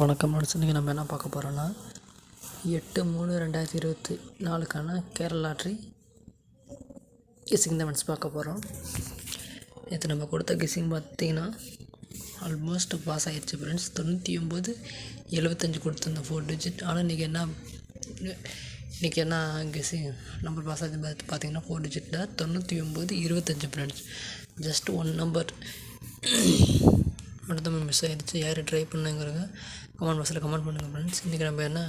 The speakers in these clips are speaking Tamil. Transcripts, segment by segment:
வணக்கம் ஃப்ரெண்ட்ஸ். இன்றைக்கி நம்ம என்ன பார்க்க போகிறோன்னா 8/3/2024 கேரளா லாட்ரி கெஸ்ஸிங் தான் ஃப்ரெண்ட்ஸ் பார்க்க போகிறோம். நேற்று நம்ம கொடுத்த கெஸ்ஸிங் பார்த்திங்கன்னா ஆல்மோஸ்ட் பாஸ் ஆகிடுச்சு ஃப்ரெண்ட்ஸ். 99/75 கொடுத்துருந்தோம் 4 டிஜிட். ஆனால் இன்றைக்கி என்ன கெஸ்ஸிங் நம்பர் பாஸ் ஆகுது பார்த்திங்கன்னா 4 டிஜிட்டில் 99/25 ஃப்ரெண்ட்ஸ். ஜஸ்ட் 1 நம்பர் மட்டும் தான் மிஸ் ஆகிடுச்சு. யார் ட்ரை பண்ணுங்கிறத கமெண்ட் பாக்ஸில் கமெண்ட் பண்ணுங்கள் ஃப்ரெண்ட்ஸ். இன்றைக்கி நம்ம என்ன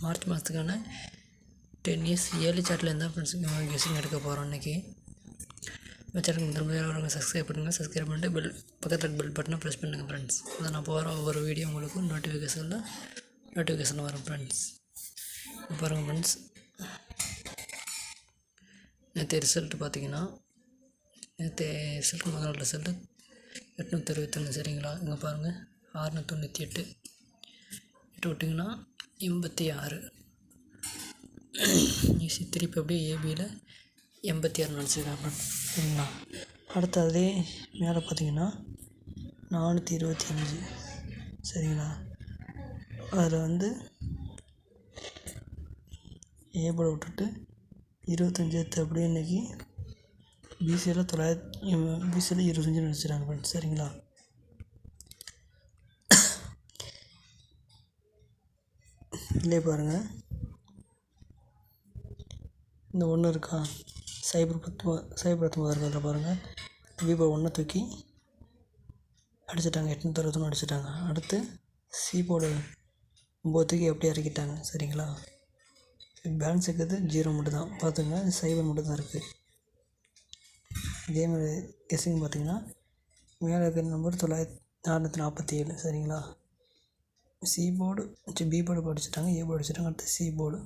மார்ச் மாதத்துக்கான 10 இயர்ஸ் ஏர்லி சார்ட்டில் இருந்தால் ஃப்ரெண்ட்ஸ் கெஸ்ஸிங் எடுக்க போகிறோம். இன்றைக்கி சேனலுக்கு திரும்ப சப்ஸ்கிரைப் பண்ணுங்கள். சப்ஸ்கிரைப் பண்ணிட்டு பக்கத்தில் பெல் பட்டனை ப்ரெஸ் பண்ணுங்கள் ஃப்ரெண்ட்ஸ். அதை நான் போகிற ஒவ்வொரு வீடியோ உங்களுக்கு நோட்டிஃபிகேஷன் வரும் ஃப்ரெண்ட்ஸ். பாருங்கள் ஃப்ரெண்ட்ஸ், நேற்று ரிசல்ட்டு பார்த்தீங்கன்னா முதல் ரிசல்ட்டு 861 சரிங்களா. இங்கே பாருங்கள் 698 விட்டிங்கன்னா 86 ஈஸி. திருப்பி அப்படியே ஏபியில் 86 நினச்சிருக்காங்க சரிங்களா. அடுத்து அதே மேலே பார்த்தீங்கன்னா 425 சரிங்களா. அதில் ஏபோட விட்டுட்டு 25 எடுத்து அப்படியே இன்றைக்கி பிசியில் 25 நினச்சிட்டாங்க ஃப்ரெண்ட்ஸ் சரிங்களா. இல்லையே பாருங்கள், இந்த ஒன்று இருக்கா சைபர் 19 இருக்கிறதுல பாருங்கள், விவோ 1 தூக்கி அடிச்சிட்டாங்க, 861 அடிச்சிட்டாங்க. அடுத்து சிபோர்டு 9 தூக்கி அப்படியே இறக்கிட்டாங்க சரிங்களா. பேலன்ஸ் இருக்கிறது 0 மட்டும் தான் பார்த்துங்க, சைபர் மட்டும் தான் இருக்குது. இதேமாதிரி கெஸ்ஸிங் பார்த்திங்கன்னா மேலே இருக்கிற நம்பர் 447 சரிங்களா. சிபோர்டு பிபோர்டு படிச்சுட்டாங்க, ஏபோர்டு அடிச்சிட்டாங்க. அடுத்து சிபோர்டு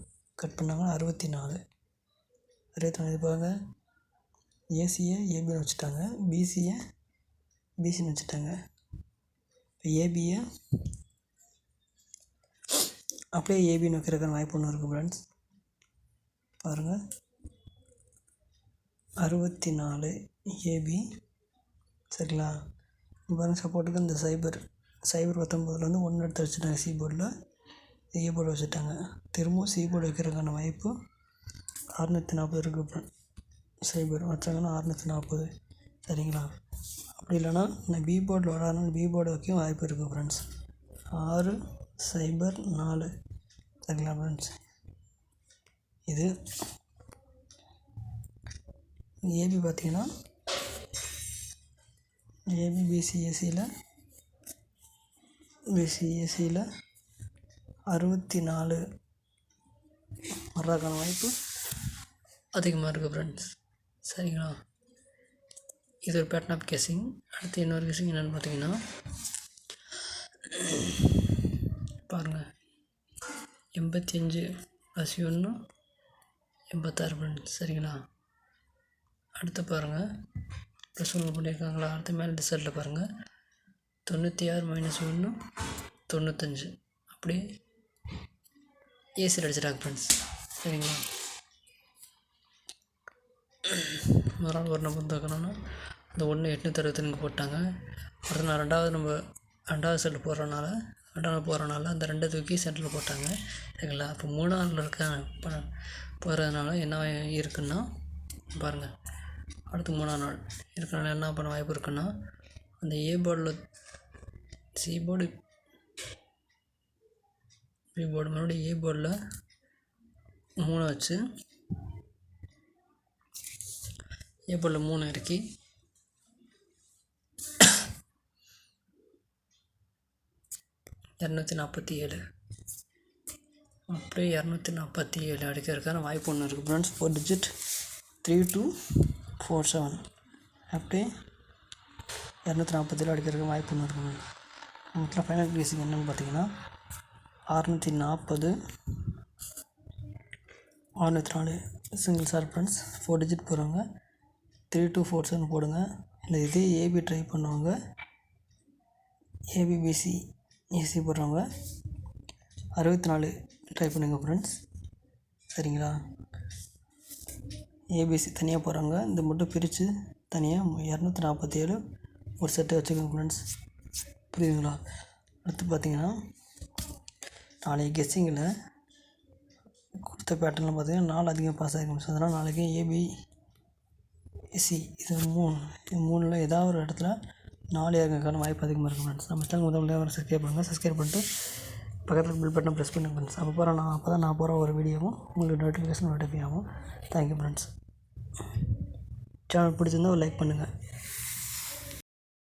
கட் பண்ணாங்க 64 இது பாருங்கள். ஏசியை ஏபின்னு வச்சுட்டாங்க, பிசின்னு வச்சுட்டாங்க. இப்போ ஏபியை அப்படியே ஏபின்னு வைக்கிறதுக்கான வாய்ப்பு ஒன்று இருக்குது ஃப்ரெண்ட்ஸ். பாருங்கள் 64 ஏபி சரிங்களா. பாருங்கள் சப்போர்ட்டுக்கு இந்த சைபர் 19 1 எடுத்து வச்சுட்டாங்க. சிபோர்டில் ஏபோர்டு வச்சுட்டாங்க. திரும்பவும் சிபோர்டு வைக்கிறதுக்கான வாய்ப்பு 640 இருக்குது சைபர் வச்சாங்கன்னா 640 சரிங்களா. அப்படி இல்லைன்னா நான் பிபோர்டில் விளாட்றதுனால பிபோர்டு வைக்க வாய்ப்பு இருக்குது ஃப்ரெண்ட்ஸ். 604 சரிங்களா ஃப்ரெண்ட்ஸ். இது ஏபி பார்த்திங்கன்னா ஏபி பிசிஏசியில் 64 வர்றதுக்கான வாய்ப்பு அதிகமாக இருக்குது ஃப்ரெண்ட்ஸ் சரிங்களா. இது ஒரு பேட்டர்ன் ஆஃப் கெஸ்ஸிங். அடுத்து இன்னொரு கெஸ்ஸிங் என்னென்னு பார்த்தீங்கன்னா பாருங்கள் 85 + 1 86 ஃப்ரெண்ட்ஸ் சரிங்களா. அடுத்து பாருங்கள் +1 பண்ணியிருக்காங்களா. அடுத்த மேலே ரிசல்ட்டில் பாருங்கள் 96 - 1 95 அப்படியே ஏசியில் அடிச்சிட்டாங்க ஃப்ரெண்ட்ஸ் சரிங்களா. மறுநாள் ஒரு நம்பர் பார்க்கணுன்னா அந்த 862 போட்டாங்க. அடுத்து நான் ரெண்டாவது செல்லு போடுறனால அந்த 2 தூக்கி சென்டரில் போட்டாங்க சரிங்களா. அப்போ 3ஆவது போகிறதுனால என்ன இருக்குன்னா பாருங்கள், அடுத்து 3ஆம் நாள் இருக்கிறனால என்ன பண்ண வாய்ப்பு இருக்குன்னா அந்த ஏபோர்டில் சிபோர்டு பிபோர்டு மறுபடியும் ஏபோர்டில் 3 வச்சு ஏபோர்டில் 3 இறக்கி $247 அப்படியே 247 அடிக்கிறதுக்கான வாய்ப்பு ஒன்று இருக்குது ஃப்ரெண்ட்ஸ். 4 டிஜிட் 3247 அப்படியே 247 அடிக்கிறதுக்கு வாய்ப்பு ஒன்று இருக்குது. மொத்தம் ஃபைனல் கெஸ்ஸிங் என்னென்னு பார்த்தீங்கன்னா 640 604 சிங்கிள் சார் ஃப்ரெண்ட்ஸ். 4 டிஜிட் போடுறவங்க 3247 போடுங்க. இல்லை இதே ஏபி ட்ரை பண்ணுவாங்க, ஏபிபிசி ஏசி போடுறவங்க 64 ட்ரை பண்ணுங்கள் ஃப்ரெண்ட்ஸ் சரிங்களா. ஏபிசி தனியாக போடுறாங்க, இந்த மட்டும் பிரித்து தனியாக 247 ஒரு செட்டு வச்சுக்கோங்க ஃப்ரெண்ட்ஸ். புரியுதுங்களா? அடுத்து பார்த்தீங்கன்னா நாளைக்கு கெஸ்ஸிங்கில் கொடுத்த பேட்டர்னில் பார்த்தீங்கன்னா 4 அதிகம் பாஸ் ஆகிருக்கும். ஸோ அதனால் நாளைக்கு ஏபிசி இது மூணில் ஏதாவது ஒரு இடத்துல 4 இறங்கிறதுக்கான வாய்ப்பு அதிகமாக இருக்கும் ஃப்ரெண்ட்ஸ். நம்ம சேனல் முதல்ல சப்ஸ்கிரைப் பண்ணுங்கள். சப்ஸ்கிரைப் பண்ணிட்டு பக்கத்தில் பில் பட்டனை ப்ரெஸ் பண்ணுங்கள் ஃப்ரெண்ட்ஸ். அப்போ தான் நான் போகிற ஒரு வீடியோவும் உங்களுக்கு நோட்டிஃபிகேஷன் ஆகும். Thank you friends. சேனல் பிடிச்சிருந்தால் ஒரு லைக் பண்ணுங்கள்.